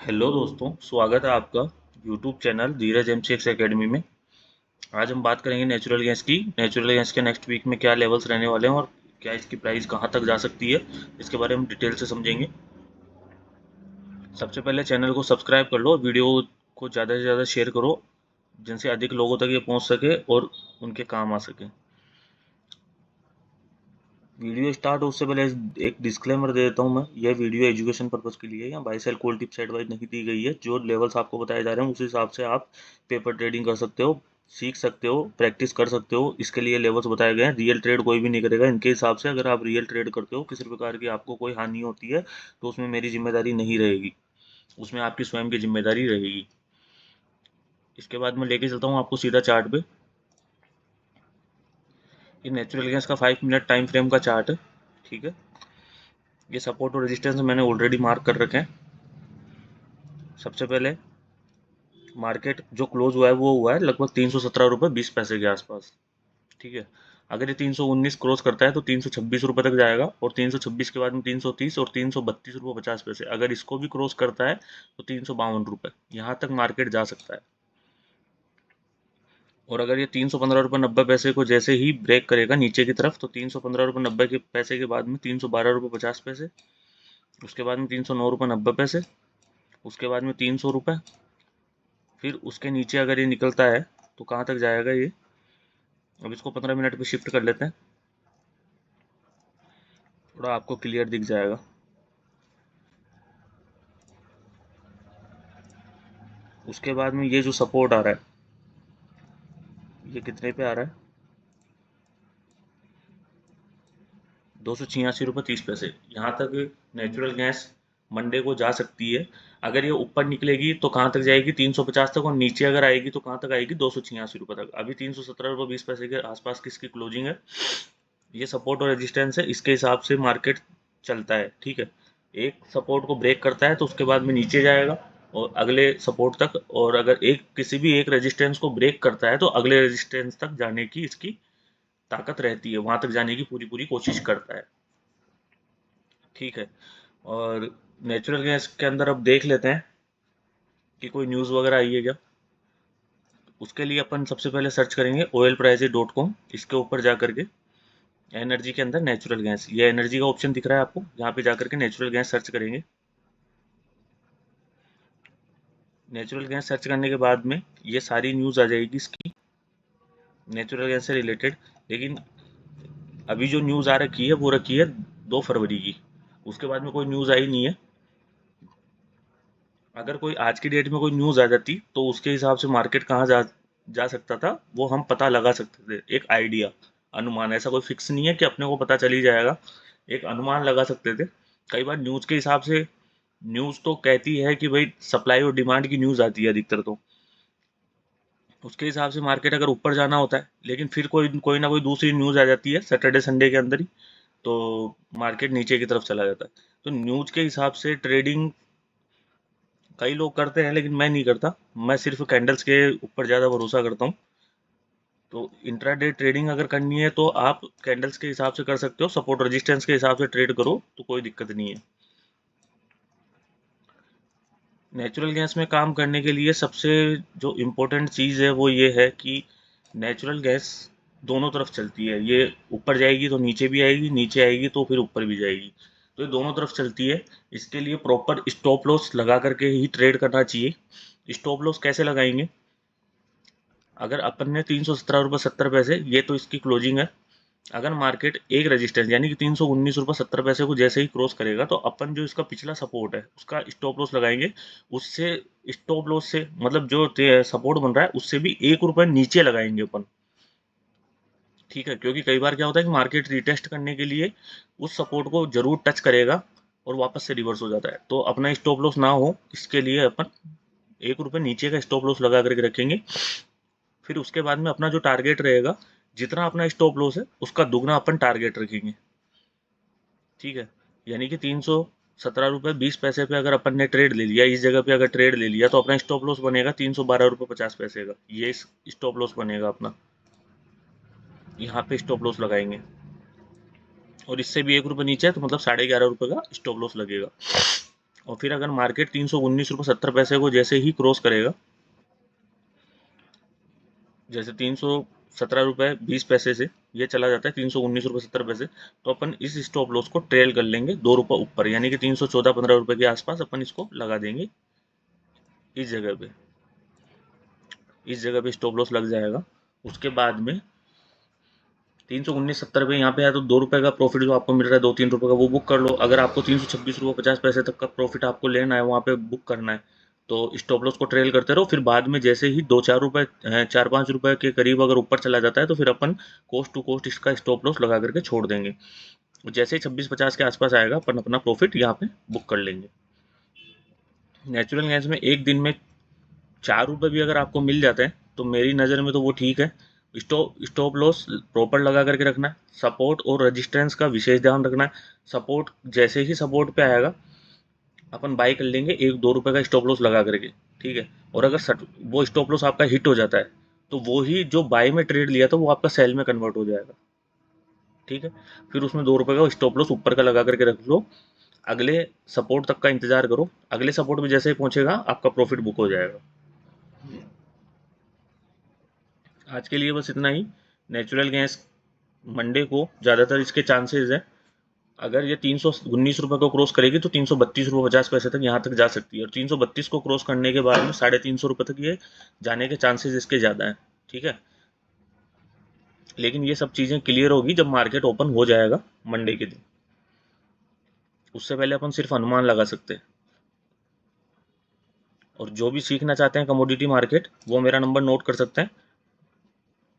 Hello दोस्तों, स्वागत है आपका यूट्यूब चैनल धीरज एमसीएक्स एकेडमी में। आज हम बात करेंगे नेचुरल गैस की। नेचुरल गैस के नेक्स्ट वीक में क्या लेवल्स रहने वाले हैं और क्या इसकी प्राइस कहाँ तक जा सकती है, इसके बारे में डिटेल से समझेंगे। सबसे पहले चैनल को सब्सक्राइब कर लो, वीडियो को ज़्यादा से ज़्यादा शेयर करो जिनसे अधिक लोगों तक ये पहुँच सके और उनके काम आ सके। वीडियो स्टार्ट हो उससे पहले एक डिस्क्लेमर दे देता हूँ मैं। यह वीडियो एजुकेशन पर्पज़ के लिए है, buy sell call tip set wise नहीं दी गई है। जो लेवल्स आपको बताए जा रहे हैं उस हिसाब से आप पेपर ट्रेडिंग कर सकते हो, सीख सकते हो, प्रैक्टिस कर सकते हो। इसके लिए लेवल्स बताए गए हैं। रियल ट्रेड कोई भी नहीं करेगा इनके हिसाब से। अगर आप रियल ट्रेड करते हो, किसी प्रकार की आपको कोई हानि होती है तो उसमें मेरी जिम्मेदारी नहीं रहेगी, उसमें आपकी स्वयं की जिम्मेदारी रहेगी। इसके बाद मैं लेके चलता हूँ आपको सीधा चार्ट पे। ये नेचुरल गैस का 5 मिनट टाइम फ्रेम का चार्ट है, ठीक है। ये सपोर्ट और रेजिस्टेंस मैंने ऑलरेडी मार्क कर रखे हैं। सबसे पहले मार्केट जो क्लोज हुआ है वो हुआ है लगभग 317 रुपये 20 पैसे के आसपास, ठीक है। अगर ये 319 क्रॉस करता है तो 326 रुपये तक जाएगा, और 326 के बाद में 330 और 332 रुपये 50 पैसे। अगर इसको भी क्रॉस करता है तो 352 रुपये, यहाँ तक मार्केट जा सकता है। और अगर ये 315 रुपये 90 पैसे को जैसे ही ब्रेक करेगा नीचे की तरफ, तो 315 रुपये 90 पैसे के बाद में 312 रुपये 50 पैसे, उसके बाद में 309 रुपये 90 पैसे, उसके बाद में 300 रुपये। फिर उसके नीचे अगर ये निकलता है तो कहाँ तक जाएगा ये। अब इसको 15 मिनट पे शिफ्ट कर लेते हैं, थोड़ा आपको क्लियर दिख जाएगा। उसके बाद में ये जो सपोर्ट आ रहा है, ये कितने पे आ रहा है, 286 रुपये 30 पैसे। यहाँ तक नेचुरल गैस मंडे को जा सकती है। अगर ये ऊपर निकलेगी तो कहाँ तक जाएगी, 350 तक, और नीचे अगर आएगी तो कहाँ तक आएगी, 286 रुपये तक। अभी 317 रुपये 20 पैसे के आसपास किसकी क्लोजिंग है। ये सपोर्ट और रेजिस्टेंस है, इसके हिसाब से मार्केट चलता है, ठीक है। एक सपोर्ट को ब्रेक करता है तो उसके बाद में नीचे जाएगा और अगले सपोर्ट तक, और अगर एक किसी भी एक रेजिस्टेंस को ब्रेक करता है तो अगले रेजिस्टेंस तक जाने की इसकी ताकत रहती है, वहां तक जाने की पूरी पूरी कोशिश करता है, ठीक है। और नेचुरल गैस के अंदर अब देख लेते हैं कि कोई न्यूज़ वगैरह आई है क्या। उसके लिए अपन सबसे पहले सर्च करेंगे oilprices.com। इसके ऊपर जा करके एनर्जी के अंदर नेचुरल गैस, ये एनर्जी का ऑप्शन दिख रहा है आपको, यहाँ पे जाकर के नेचुरल गैस सर्च करेंगे। नेचुरल गैस सर्च करने के बाद में ये सारी न्यूज़ आ जाएगी इसकी, नेचुरल गैस से रिलेटेड। लेकिन अभी जो न्यूज़ आ रखी है वो रखी है 2 फरवरी की, उसके बाद में कोई न्यूज़ आई नहीं है। अगर कोई आज की डेट में कोई न्यूज़ आ जाती तो उसके हिसाब से मार्केट कहाँ जा सकता था वो हम पता लगा सकते थे। एक आइडिया, अनुमान, ऐसा कोई फिक्स नहीं है कि अपने को पता चल ही जाएगा, एक अनुमान लगा सकते थे। कई बार न्यूज़ के हिसाब से, न्यूज़ तो कहती है कि भाई सप्लाई और डिमांड की न्यूज़ आती है अधिकतर, तो उसके हिसाब से मार्केट अगर ऊपर जाना होता है, लेकिन फिर कोई कोई ना कोई दूसरी न्यूज़ आ जाती है सैटरडे संडे के अंदर ही, तो मार्केट नीचे की तरफ चला जाता है। तो न्यूज़ के हिसाब से ट्रेडिंग कई लोग करते हैं लेकिन मैं नहीं करता। मैं सिर्फ कैंडल्स के ऊपर ज़्यादा भरोसा करता हूँ। तो इंट्राडे ट्रेडिंग अगर करनी है तो आप कैंडल्स के हिसाब से कर सकते हो, सपोर्ट रेजिस्टेंस के हिसाब से ट्रेड करो तो कोई दिक्कत नहीं है। नेचुरल गैस में काम करने के लिए सबसे जो इम्पोर्टेंट चीज़ है वो ये है कि नेचुरल गैस दोनों तरफ चलती है। ये ऊपर जाएगी तो नीचे भी आएगी, नीचे आएगी तो फिर ऊपर भी जाएगी, तो ये दोनों तरफ चलती है। इसके लिए प्रॉपर स्टॉप लॉस लगा करके ही ट्रेड करना चाहिए। स्टॉप लॉस कैसे लगाएंगे, अगर अपन ने 317 रुपये 70 पैसे, ये तो इसकी क्लोजिंग है। अगर मार्केट एक रेजिस्टेंस यानी कि 319 रुपये 70 पैसे को जैसे ही क्रॉस करेगा तो अपन जो इसका पिछला सपोर्ट है उसका स्टॉप लॉस लगाएंगे। उससे स्टॉप लॉस से मतलब जो सपोर्ट बन रहा है उससे भी 1 रुपये नीचे लगाएंगे अपन, ठीक है। क्योंकि कई बार क्या होता है कि मार्केट रिटेस्ट करने के लिए उस सपोर्ट को जरूर टच करेगा और वापस से रिवर्स हो जाता है, तो अपना स्टॉप लॉस ना हो इसके लिए अपन 1 रुपये नीचे का स्टॉप लॉस लगा करके रखेंगे। फिर उसके बाद में अपना जो टारगेट रहेगा, जितना अपना स्टॉप लॉस है उसका दुगना अपन टारगेट रखेंगे, ठीक है। यानी कि 317 रुपये 20 पैसे पे अगर अपन ने ट्रेड ले लिया, इस जगह पे अगर ट्रेड ले लिया तो अपना स्टॉप लॉस बनेगा 312 रुपये 50 पैसे का। ये स्टॉप लॉस बनेगा अपना, यहाँ पे स्टॉप लॉस लगाएंगे। और इससे भी 1 रुपये नीचे है तो मतलब 11.5 रुपये का स्टॉप लॉस लगेगा। और फिर अगर मार्केट 319 रुपये 70 पैसे को जैसे ही क्रॉस करेगा, जैसे 317 रुपये 20 पैसे से ये चला जाता है 319 रुपये 70 पैसे, तो अपन इस स्टॉप लॉस को ट्रेल कर लेंगे 2 रुपये ऊपर, यानी कि 314-15 रुपये के आसपास अपन इसको लगा देंगे। इस जगह पे, इस जगह पे स्टॉप लॉस लग जाएगा। उसके बाद में 319-70 पे यहाँ पे है तो 2 रुपये का प्रॉफिट जो आपको मिल रहा है 2-3 रुपये का, वो बुक कर लो। अगर आपको 326 रुपये 50 पैसे तक का प्रॉफिट आपको लेना है, वहाँ पे बुक करना है, तो स्टॉप लॉस को ट्रेल करते रहो। फिर बाद में जैसे ही 2-4 रुपये 4-5 रुपये के करीब अगर ऊपर चला जाता है, तो फिर अपन कोस्ट टू कोस्ट इसका स्टॉप लॉस लगा करके छोड़ देंगे। जैसे ही 26-50 के आसपास आएगा, अपन अपना प्रॉफिट यहाँ पे बुक कर लेंगे। नेचुरल गैस में एक दिन में 4 रुपये भी अगर आपको मिल जाते हैं, तो मेरी नज़र में तो वो ठीक है। स्टॉप लॉस प्रॉपर लगा करके रखना है। सपोर्ट और रेजिस्टेंस का विशेष ध्यान रखना है। सपोर्ट, जैसे ही सपोर्ट पे आएगा अपन बाई कर लेंगे 1-2 रुपये का स्टॉप लॉस लगा करके, ठीक है। और अगर वो स्टॉप लॉस आपका हिट हो जाता है, तो वो ही जो बाई में ट्रेड लिया था वो आपका सेल में कन्वर्ट हो जाएगा, ठीक है। फिर उसमें 2 रुपये का स्टॉप लॉस ऊपर का लगा करके रख लो। अगले सपोर्ट तक का इंतजार करो। अगले सपोर्ट में जैसे ही पहुंचेगा आपका प्रॉफिट बुक हो जाएगा। आज के लिए बस इतना ही। नेचुरल गैस मंडे को ज़्यादातर इसके चांसेस है, अगर ये 319 रुपये को क्रॉस करेगी तो 332 रुपये 50 पैसे तक यहाँ तक जा सकती है, और 332 को क्रॉस करने के बाद में 350 रुपये तक ये जाने के चांसेस इसके ज़्यादा हैं, ठीक है। लेकिन ये सब चीज़ें क्लियर होगी जब मार्केट ओपन हो जाएगा मंडे के दिन। उससे पहले अपन सिर्फ अनुमान लगा सकते हैं। और जो भी सीखना चाहते हैं कमोडिटी मार्केट, वो मेरा नंबर नोट कर सकते हैं,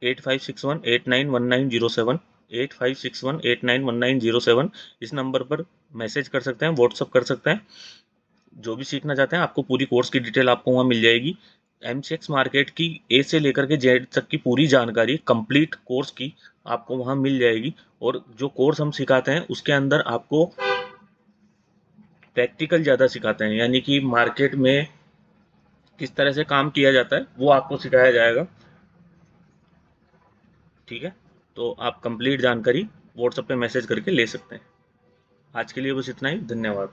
8561891907, 8561891907। इस नंबर पर मैसेज कर सकते हैं, व्हाट्सअप कर सकते हैं। जो भी सीखना चाहते हैं, आपको पूरी कोर्स की डिटेल आपको वहाँ मिल जाएगी। एमसीएक्स मार्केट की ए से लेकर के जेड तक की पूरी जानकारी कंप्लीट कोर्स की आपको वहाँ मिल जाएगी। और जो कोर्स हम सिखाते हैं उसके अंदर आपको प्रैक्टिकल ज़्यादा सिखाते हैं, यानी कि मार्केट में किस तरह से काम किया जाता है वो आपको सिखाया जाएगा, ठीक है। तो आप कंप्लीट जानकारी व्हाट्सएप पे मैसेज करके ले सकते हैं। आज के लिए बस इतना ही, धन्यवाद।